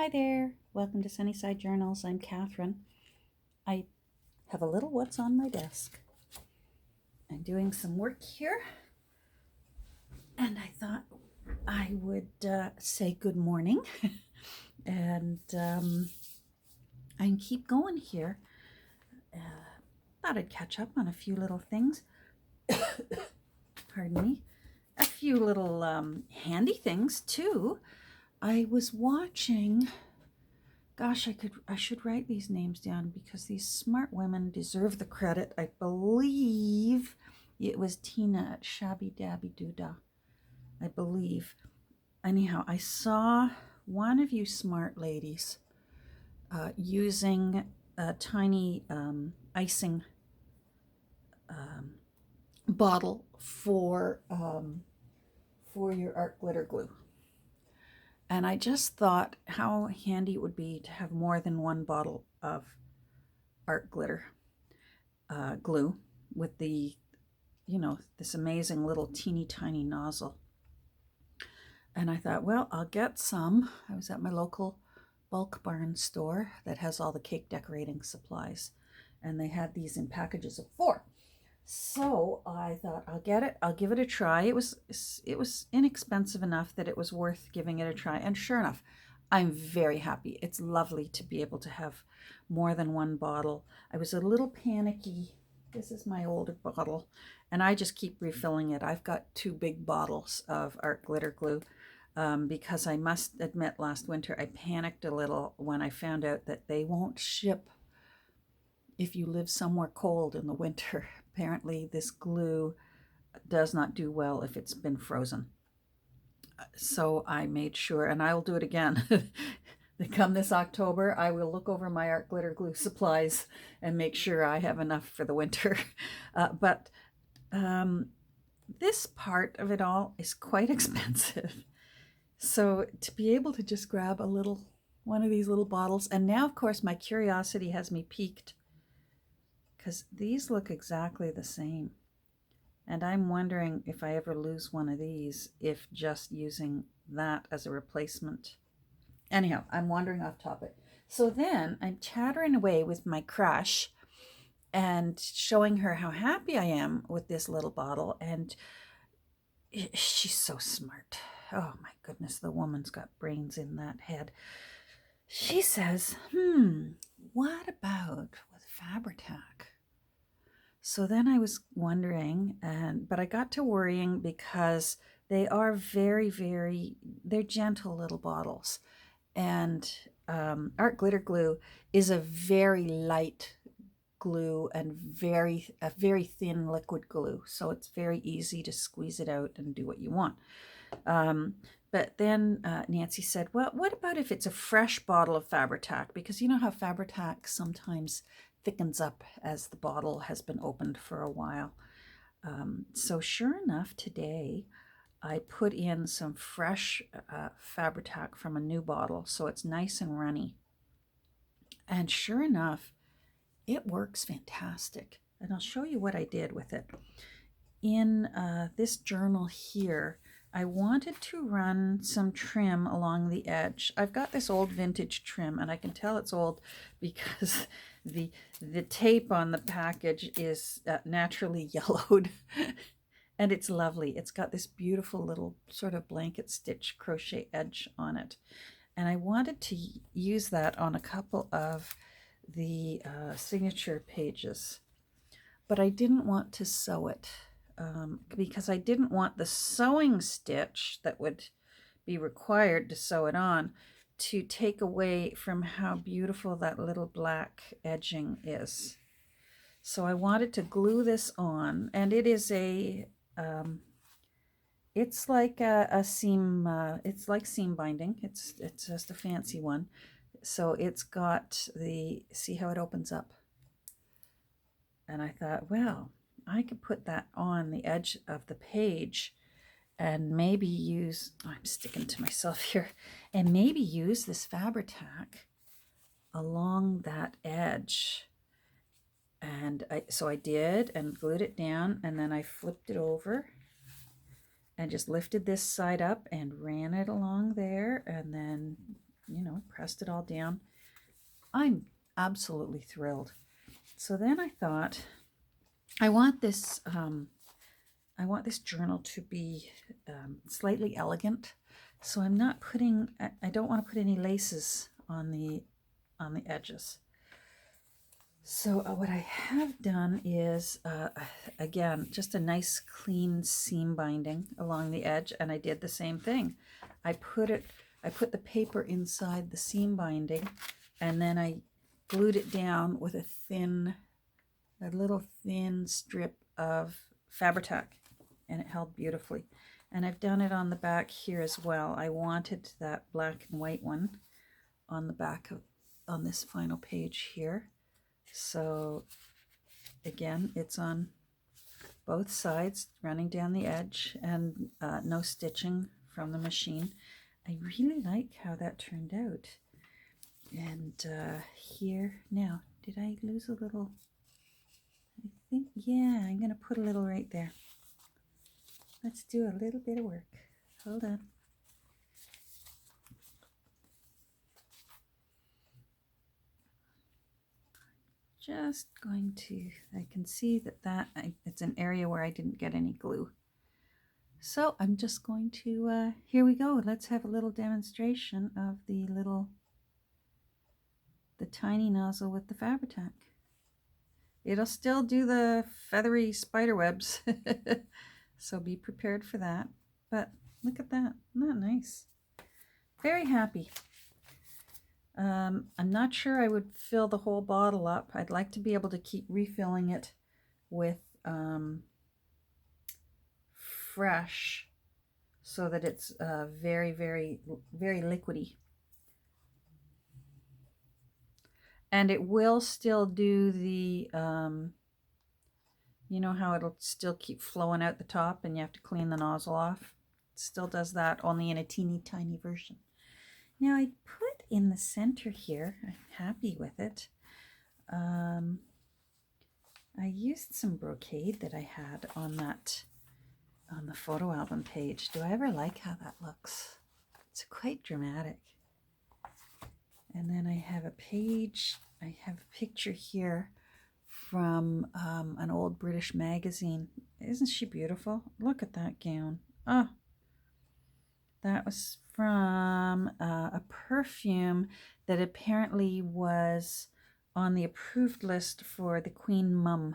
Hi there, welcome to Sunnyside Journals. I'm Catherine. I have a little what's on my desk. I'm doing some work here, and I thought I would say good morning and keep going here. Thought I'd catch up on a few little things. Pardon me. A few little handy things too. I was watching. Gosh, I should write these names down because these smart women deserve the credit. I believe it was Tina at Shabby Dabby Doodah. I believe. Anyhow, I saw one of you smart ladies using a tiny icing bottle for your art glitter glue. And I just thought how handy it would be to have more than one bottle of art glitter glue with the, this amazing little teeny tiny nozzle. And I thought, well, I'll get some. I was at my local bulk barn store that has all the cake decorating supplies. And they had these in packages of 4. So I thought I'll get it. I'll give it a try. It was inexpensive enough that it was worth giving it a try. And sure enough, I'm very happy. It's lovely to be able to have more than one bottle. I was a little panicky. This is my older bottle, and I just keep refilling it. I've got 2 big bottles of art glitter glue because I must admit last winter I panicked a little when I found out that they won't ship if you live somewhere cold in the winter. Apparently this glue does not do well if it's been frozen. So I made sure, and I'll do it again. Come this October, I will look over my art glitter glue supplies and make sure I have enough for the winter. But this part of it all is quite expensive. So to be able to just grab one of these little bottles, and now of course my curiosity has me piqued because these look exactly the same. And I'm wondering if I ever lose one of these, if just using that as a replacement. Anyhow, I'm wandering off topic. So then I'm chattering away with my crush and showing her how happy I am with this little bottle. And she's so smart. Oh my goodness, the woman's got brains in that head. She says, what about with Fabri-Tac? So then I was wondering, but I got to worrying because they are they're gentle little bottles. And art glitter glue is a very light glue and a very thin liquid glue. So it's very easy to squeeze it out and do what you want. But then Nancy said, well, what about if it's a fresh bottle of Fabri-Tac? Because you know how Fabri-Tac sometimes thickens up as the bottle has been opened for a while. So sure enough, today I put in some fresh Fabri-Tac from a new bottle, so it's nice and runny. And sure enough, it works fantastic. And I'll show you what I did with it. In this journal here, I wanted to run some trim along the edge. I've got this old vintage trim, and I can tell it's old because the tape on the package is naturally yellowed. And it's lovely. It's got this beautiful little sort of blanket stitch crochet edge on it. And I wanted to use that on a couple of the signature pages. But I didn't want to sew it because I didn't want the sewing stitch that would be required to sew it on to take away from how beautiful that little black edging is. So I wanted to glue this on, and it is it's like a seam, it's like seam binding. It's just a fancy one. So it's got see how it opens up? And I thought, well, I could put that on the edge of the page and maybe use, I'm sticking to myself here, and maybe use this Fabri-Tac along that edge. And so I did, and glued it down, and then I flipped it over and just lifted this side up and ran it along there, and then, pressed it all down. I'm absolutely thrilled. So then I thought, I want this journal to be slightly elegant. So I'm not putting, I don't want to put any laces on the edges. So what I have done is, again, just a nice clean seam binding along the edge, and I did the same thing. I put the paper inside the seam binding, and then I glued it down with a little thin strip of Fabri-Tac, and it held beautifully. And I've done it on the back here as well. I wanted that black and white one on the back on this final page here. So again, it's on both sides, running down the edge, and no stitching from the machine. I really like how that turned out. And here, now, did I lose a little? I think, yeah, I'm going to put a little right there. Let's do a little bit of work. Hold on. Just going to, I can see that it's an area where I didn't get any glue. So I'm just going to, here we go. Let's have a little demonstration of the tiny nozzle with the Fabri-Tac. It'll still do the feathery spider webs, so be prepared for that. But look at that, isn't that nice? Very happy. I'm not sure I would fill the whole bottle up. I'd like to be able to keep refilling it with fresh, so that it's very, very, very liquidy. And it will still do the, you know how it'll still keep flowing out the top and you have to clean the nozzle off? It still does that, only in a teeny tiny version. Now I put in the center here, I'm happy with it. I used some brocade that I had on the photo album page. Do I ever like how that looks? It's quite dramatic. And then I have a page, I have a picture here from an old British magazine. Isn't she beautiful? Look at that gown. Oh, that was from a perfume that apparently was on the approved list for the Queen Mum.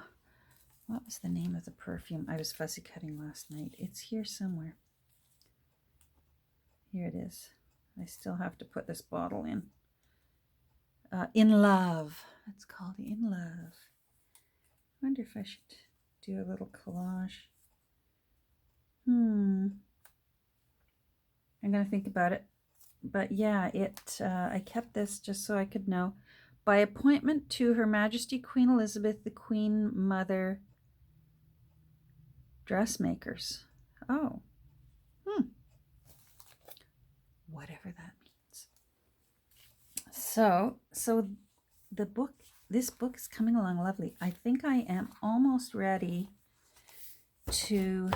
What was the name of the perfume? I was fussy cutting last night. It's here somewhere. Here it is. I still have to put this bottle in. In Love. It's called In Love. I wonder if I should do a little collage. I'm going to think about it. But yeah, I kept this just so I could know. By appointment to Her Majesty Queen Elizabeth, the Queen Mother Dressmakers. Oh. Whatever that means. So this book is coming along lovely. I think I am almost ready to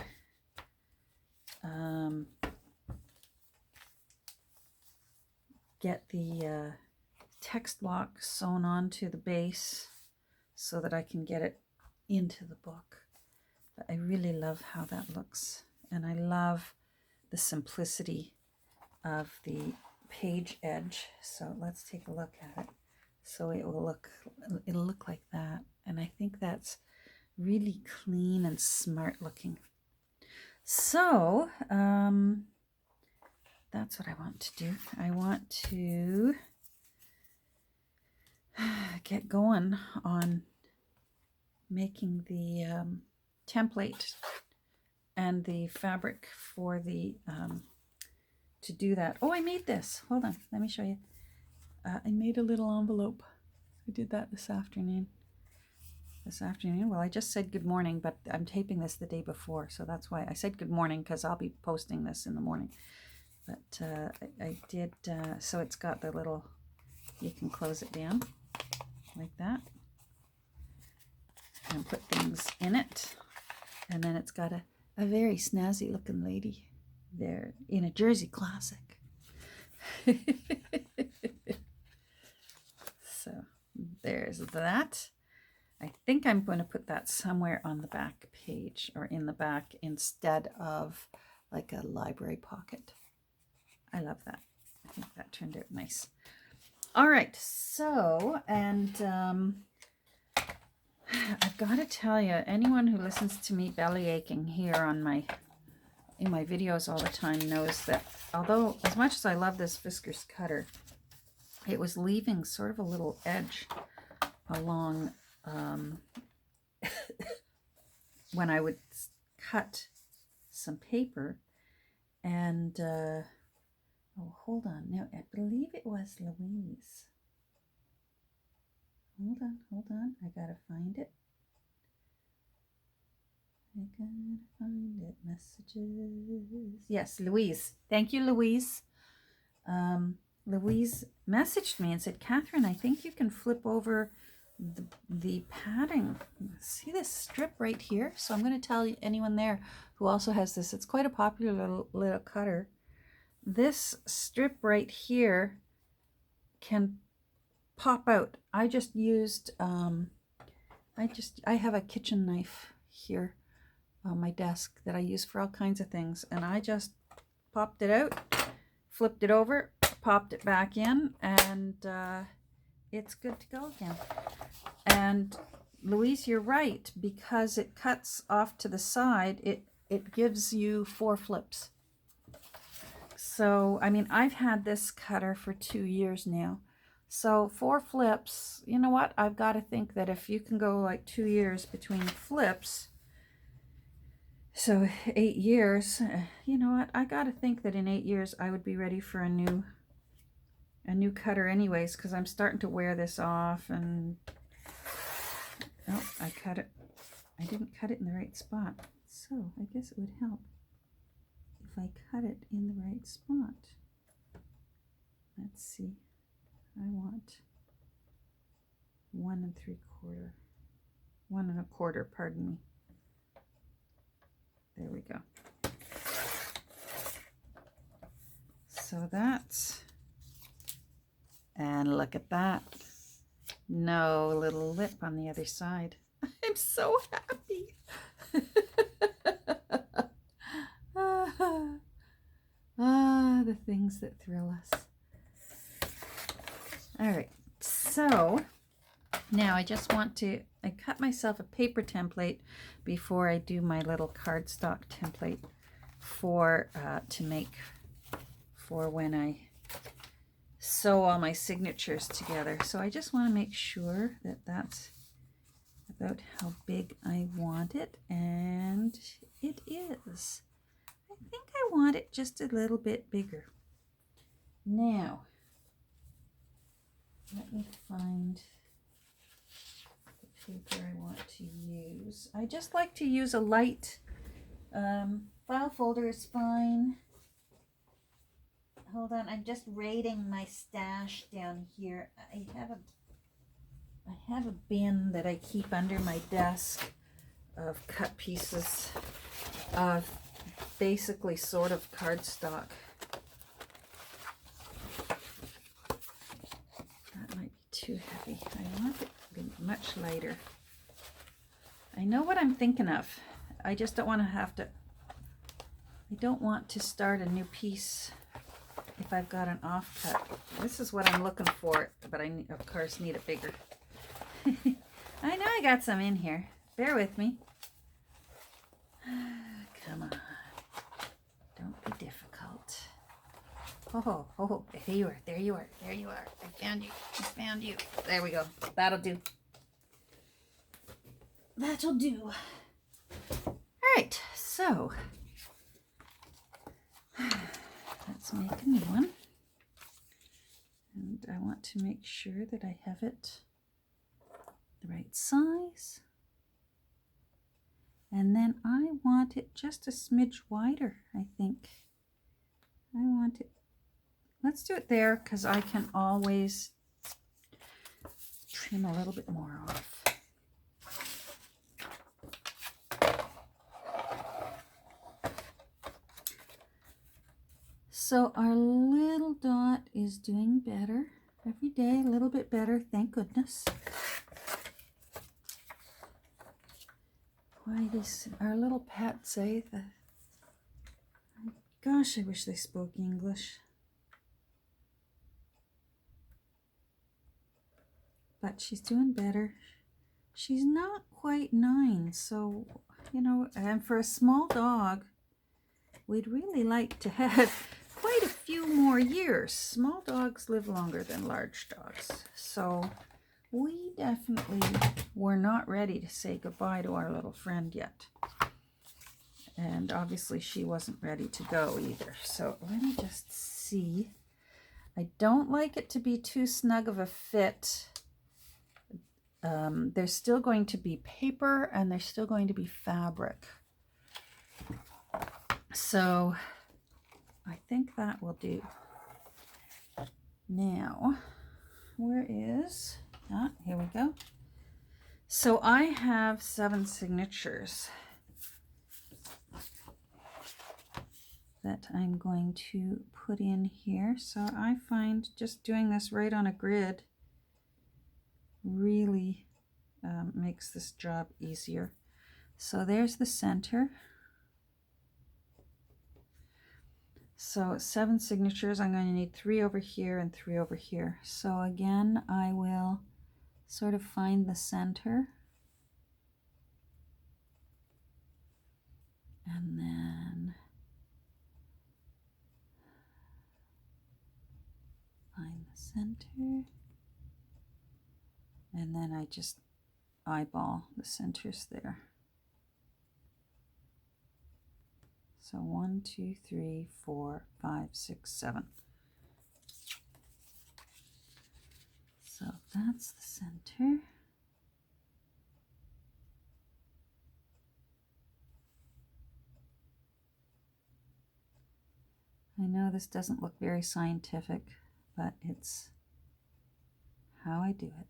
get the text block sewn onto the base so that I can get it into the book. But I really love how that looks, and I love the simplicity of the page edge. So let's take a look at it. So it'll look like that, and I think that's really clean and smart looking. So that's what I want to do. I want to get going on making the template and the fabric for the to do that. Oh, I made this. Hold on, let me show you. I made a little envelope. I did that this afternoon. Well, I just said good morning, but I'm taping this the day before, so that's why I said good morning, because I'll be posting this in the morning. But I did, so it's got the little, you can close it down like that and put things in it. And then it's got a very snazzy looking lady there in a Jersey classic. there's that. I think I'm going to put that somewhere on the back page or in the back instead of like a library pocket. I love that. I think that turned out nice. All right, so, and I've got to tell you, anyone who listens to me belly aching here on in my videos all the time knows that although as much as I love this Fiskars cutter, it was leaving sort of a little edge along when I would cut some paper. And oh, hold on, now I believe it was Louise. Hold on, I gotta find it. Messages. Yes, Louise. Thank you, Louise. Louise messaged me and said, Catherine, I think you can flip over the padding. See this strip right here? So I'm going to tell anyone there who also has this. It's quite a popular little cutter. This strip right here can pop out. I just used, I have a kitchen knife here on my desk that I use for all kinds of things. And I just popped it out, flipped it over, popped it back in, and it's good to go again. And Louise, you're right, because it cuts off to the side, it gives you 4 flips. So, I mean, I've had this cutter for 2 years now. So 4 flips, you know what? I've got to think that if you can go like 2 years between flips, so 8 years, you know what? I got to think that in 8 years I would be ready for a new cutter anyways, because I'm starting to wear this off. And oh, I cut it. I didn't cut it in the right spot. So I guess it would help if I cut it in the right spot. Let's see. I want 1 3/4. 1 1/4, pardon me. There we go. So that's, and look at that. No little lip on the other side. I'm so happy. The things that thrill us. All right, so now I just want to, I cut myself a paper template before I do my little cardstock template for, to make for when I sew all my signatures together. So I just want to make sure that that's about how big I want it, and it is. I think I want it just a little bit bigger. Now, let me find the paper I want to use. I just like to use a light file folder is fine. Hold on, I'm just raiding my stash down here. I have a bin that I keep under my desk of cut pieces of basically sort of cardstock. That might be too heavy. I want it to be much lighter. I know what I'm thinking of. I just don't want to have to, I don't want to start a new piece if I've got an offcut. This is what I'm looking for, but I, of course, need it bigger. I know I got some in here. Bear with me. Come on. Don't be difficult. Oh, there you are, there you are, there you are. I found you, I found you. There we go. That'll do. That'll do. All right, so let's make a new one. And I want to make sure that I have it the right size. And then I want it just a smidge wider, I think. I want it, let's do it there, because I can always trim a little bit more off. So our little dot is doing better. Every day a little bit better, thank goodness. Why does our little pet say that? Gosh, I wish they spoke English. But she's doing better. She's not quite 9, so, you know, and for a small dog, we'd really like to have quite a few more years. Small dogs live longer than large dogs. So we definitely were not ready to say goodbye to our little friend yet. And obviously she wasn't ready to go either. So let me just see. I don't like it to be too snug of a fit. There's still going to be paper and there's still going to be fabric. So I think that will do. Now, where is, here we go. So I have 7 signatures that I'm going to put in here. So I find just doing this right on a grid really makes this job easier. So there's the center. So 7 signatures. I'm going to need 3 over here and 3 over here. So again, I will sort of find the center. And then find the center. And then I just eyeball the centers there. So 1, 2, 3, 4, 5, 6, 7. So that's the center. I know this doesn't look very scientific, but it's how I do it.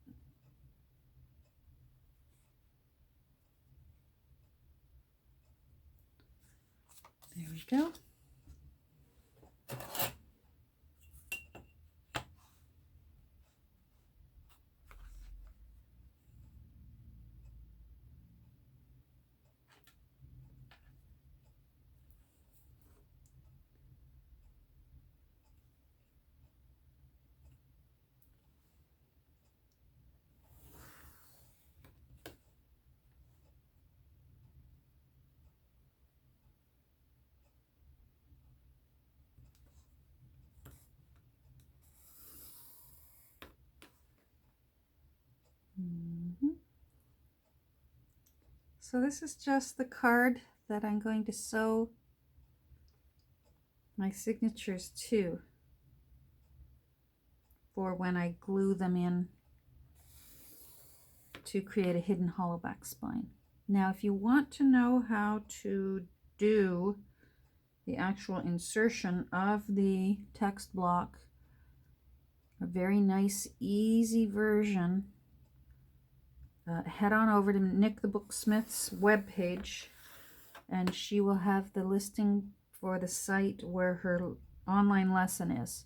There we go. So this is just the card that I'm going to sew my signatures to for when I glue them in to create a hidden hollow back spine. Now, if you want to know how to do the actual insertion of the text block, a very nice, easy version, head on over to Nick the Booksmith's webpage, and she will have the listing for the site where her online lesson is.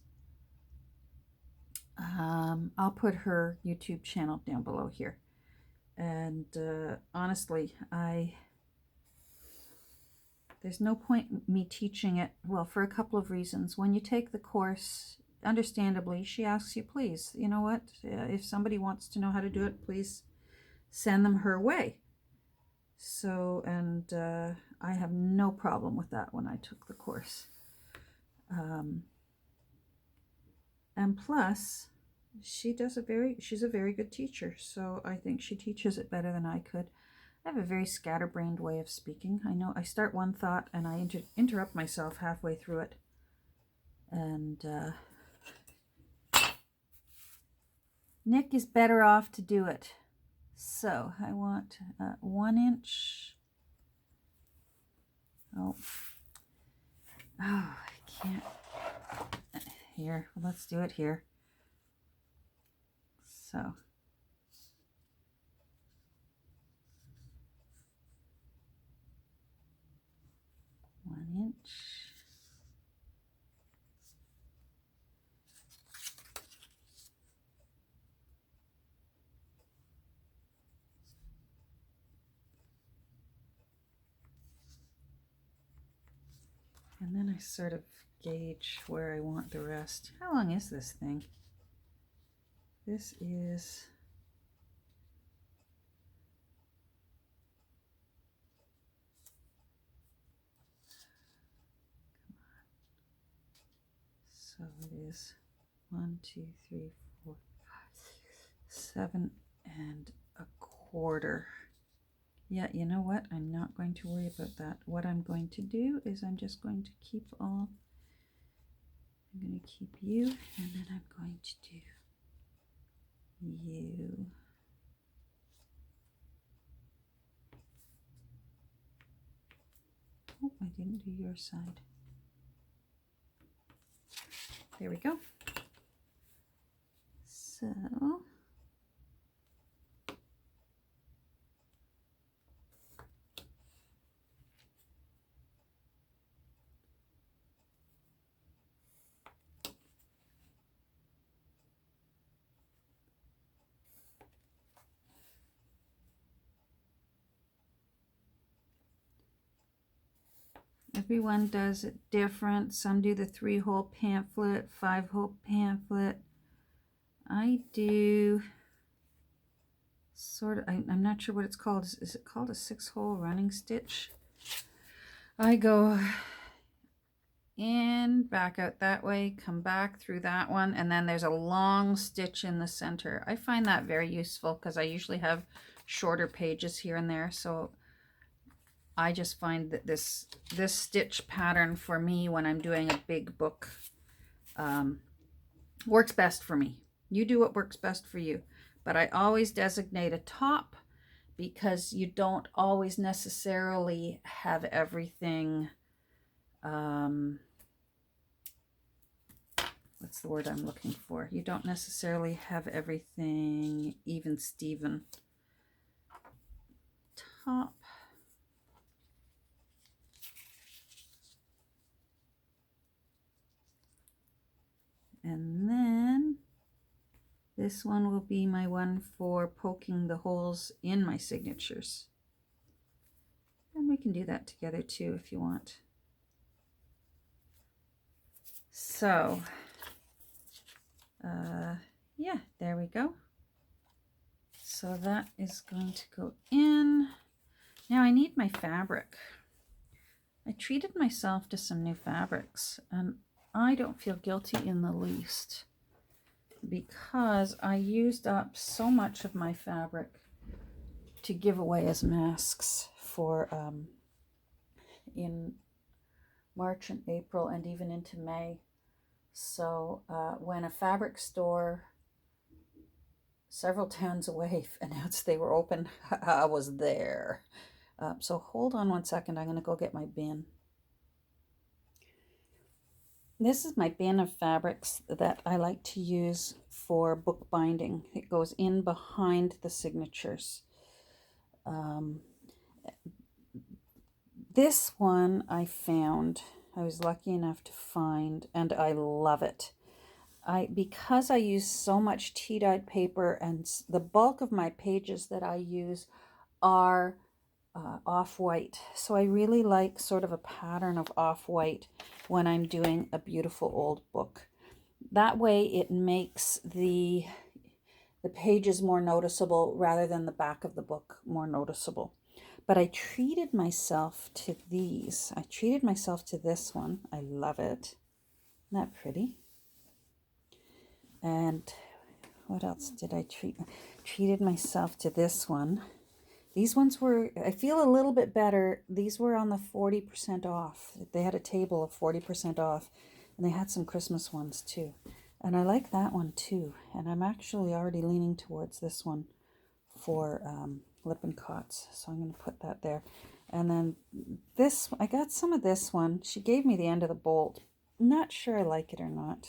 I'll put her YouTube channel down below here. And honestly, there's no point me teaching it, well, for a couple of reasons. When you take the course, understandably, she asks you, please, you know what, if somebody wants to know how to do it, please send them her way. So, and I have no problem with that when I took the course. And plus, she's a very good teacher, so I think she teaches it better than I could. I have a very scatterbrained way of speaking. I know I start one thought and I interrupt myself halfway through it. And Nick is better off to do it. So I want 1 inch. Oh, I can't. Here, let's do it here. So. One inch. And then I sort of gauge where I want the rest. How long is this thing? This is so it is 1, 2, 3, 4, 5, 7.25. Yeah, you know what? I'm not going to worry about that. What I'm going to do is I'm just going to keep all. I'm going to keep you, and then I'm going to do you. Oh, I didn't do your side. There we go. So everyone does it different. Some do the 3-hole pamphlet, 5-hole pamphlet. I do sort of, I'm not sure what it's called. Is it called a 6-hole running stitch? I go in, back out that way, come back through that one, and then there's a long stitch in the center. I find that very useful because I usually have shorter pages here and there, so I just find that this stitch pattern for me when I'm doing a big book works best for me. You do what works best for you, but I always designate a top because you don't always necessarily have everything what's the word I'm looking for? You don't necessarily have everything even Steven. Top. And then this one will be my one for poking the holes in my signatures. And we can do that together too if you want. So, yeah, there we go. So that is going to go in. Now I need my fabric. I treated myself to some new fabrics, and I don't feel guilty in the least because I used up so much of my fabric to give away as masks for in March and April and even into May. So when a fabric store several towns away announced they were open, I was there. So hold on one second. I'm going to go get my bin. This is my bin of fabrics that I like to use for book binding. It goes in behind the signatures. This one I found, I was lucky enough to find, and I love it. Because I use so much tea-dyed paper, and the bulk of my pages that I use are off-white. So I really like sort of a pattern of off-white when I'm doing a beautiful old book. That way it makes the pages more noticeable rather than the back of the book more noticeable. But I treated myself to these. I treated myself to this one. I love it. Isn't that pretty? And what else did I treated myself to this one. These ones were, I feel a little bit better. These were on the 40% off. They had a table of 40% off, and they had some Christmas ones too. And I like that one too. And I'm actually already leaning towards this one for Lippincotts. So I'm going to put that there. And then this, I got some of this one. She gave me the end of the bolt. I'm not sure I like it or not.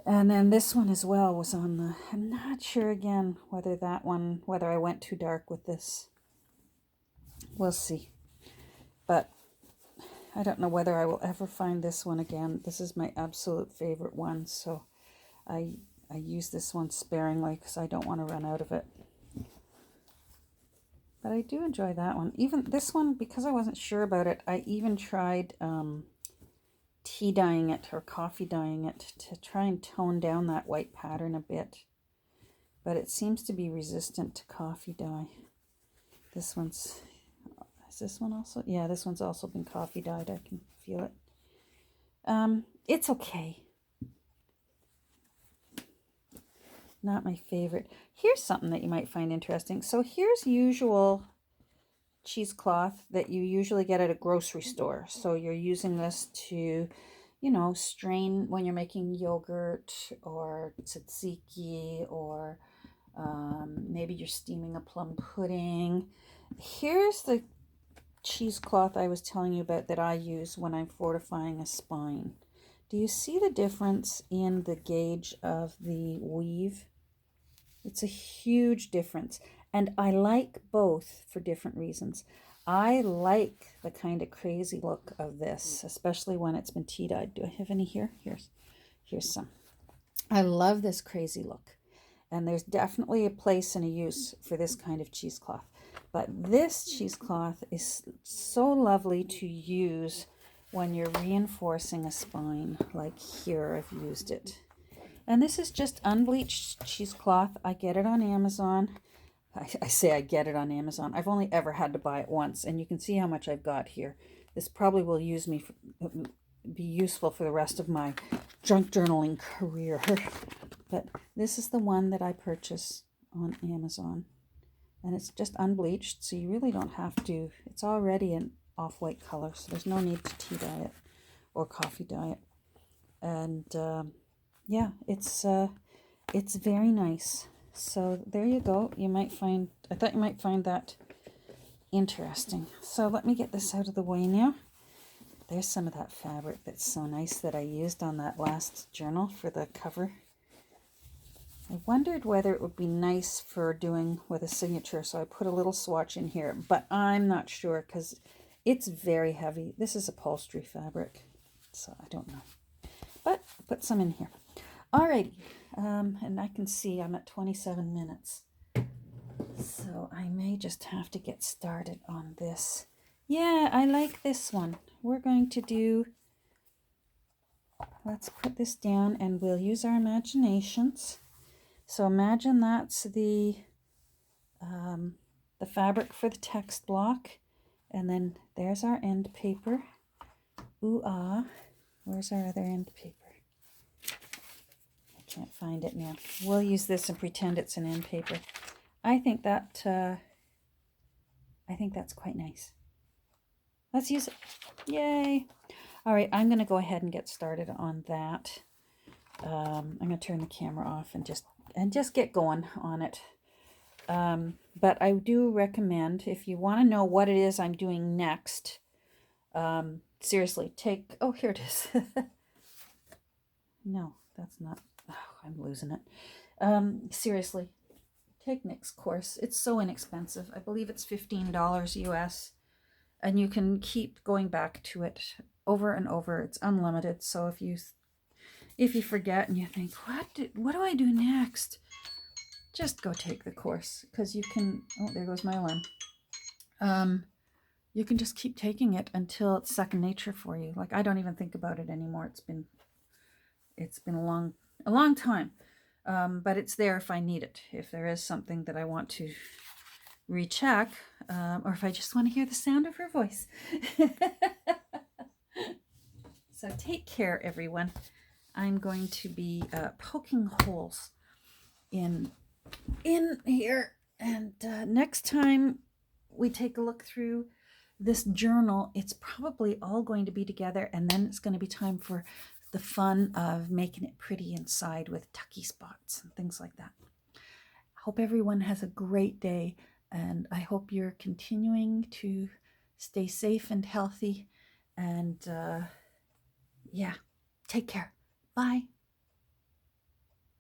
And then this one as well was on the, I'm not sure again whether that one, whether I went too dark with this. We'll see. But I don't know whether I will ever find this one again. This is my absolute favorite one. So I use this one sparingly because I don't want to run out of it. But I do enjoy that one. Even this one, because I wasn't sure about it, I even tried tea dyeing it or coffee dyeing it to try and tone down that white pattern a bit. But it seems to be resistant to coffee dye. Is this one also? Yeah, this one's also been coffee dyed. I can feel it. It's okay. Not my favorite. Here's something that you might find interesting. So here's usual cheesecloth that you usually get at a grocery store. So you're using this to, you know, strain when you're making yogurt or tzatziki, or maybe you're steaming a plum pudding. Here's the cheesecloth I was telling you about that I use when I'm fortifying a spine. Do you see the difference in the gauge of the weave? It's a huge difference. And I like both for different reasons. I like the kind of crazy look of this, especially when it's been tea dyed. Do I have any here? Here's some. I love this crazy look. And there's definitely a place and a use for this kind of cheesecloth. But this cheesecloth is so lovely to use when you're reinforcing a spine, like here I've used it. And this is just unbleached cheesecloth. I get it on Amazon. I say I get it on Amazon. I've only ever had to buy it once, and you can see how much I've got here. This probably will be useful for the rest of my junk journaling career. But this is the one that I purchase on Amazon. And it's just unbleached, so you really don't have to. It's already an off-white color, so there's no need to tea dye it or coffee dye it. And yeah, it's very nice. So there you go. I thought you might find that interesting. So let me get this out of the way now. There's some of that fabric that's so nice that I used on that last journal for the cover. I wondered whether it would be nice for doing with a signature, so I put a little swatch in here, but I'm not sure because it's very heavy. This is upholstery fabric, so I don't know. But I put some in here. Alrighty, and I can see I'm at 27 minutes, so I may just have to get started on this. Yeah, I like this one. We're going to do, let's put this down and we'll use our imaginations. So imagine that's the fabric for the text block, and then there's our end paper. Ooh ah, where's our other end paper? I can't find it now. We'll use this and pretend it's an end paper. I think that's quite nice. Let's use it. Yay! All right, I'm going to go ahead and get started on that. I'm going to turn the camera off and just get going on it. But I do recommend, if you want to know what it is I'm doing next, seriously, oh, here it is. No, that's not, oh, I'm losing it. Seriously, take Nick's course. It's so inexpensive. I believe it's $15 US, and you can keep going back to it over and over. It's unlimited. So if you forget and you think, what do I do next? Just go take the course, because you can, oh, there goes my alarm. You can just keep taking it until it's second nature for you. Like, I don't even think about it anymore. It's been a long time. But it's there if I need it. If there is something that I want to recheck, or if I just want to hear the sound of her voice. So take care, everyone. I'm going to be poking holes in here, and next time we take a look through this journal, it's probably all going to be together, and then it's going to be time for the fun of making it pretty inside with tucky spots and things like that. I hope everyone has a great day, and I hope you're continuing to stay safe and healthy, and yeah, take care. Bye.